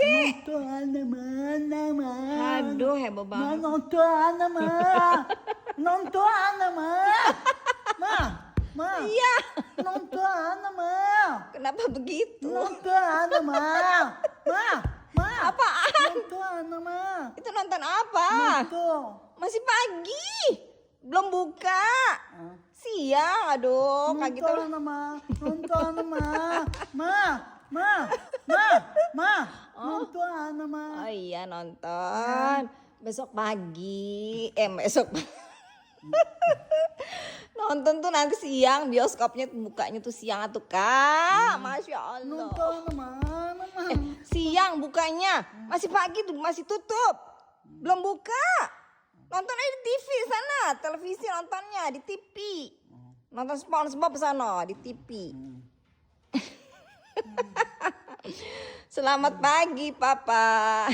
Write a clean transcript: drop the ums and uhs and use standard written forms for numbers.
Nonton naman. Aduh, heboh banget. Nonton naman. Nonton naman. Ma. Iya. Nonton naman. Kenapa begitu? Nonton naman. Ma. Apaan? Nonton naman. Itu nonton apa? Nonton. Masih pagi. Belum buka. Siang, aduh, kayak gitu. Nonton naman. Nonton naman. Ma. Nonton naman. Oh iya, nonton. Besok pagi. Besok nonton tuh nanti siang, bioskopnya bukanya tuh siang atuh Kak. Masya Allah. Nonton naman. Siang bukanya. Masih pagi tuh, masih tutup. Belum buka. Nonton aja di TV sana, televisi nontonnya di TV. Nonton SpongeBob sana di TV. Selamat pagi, Papa.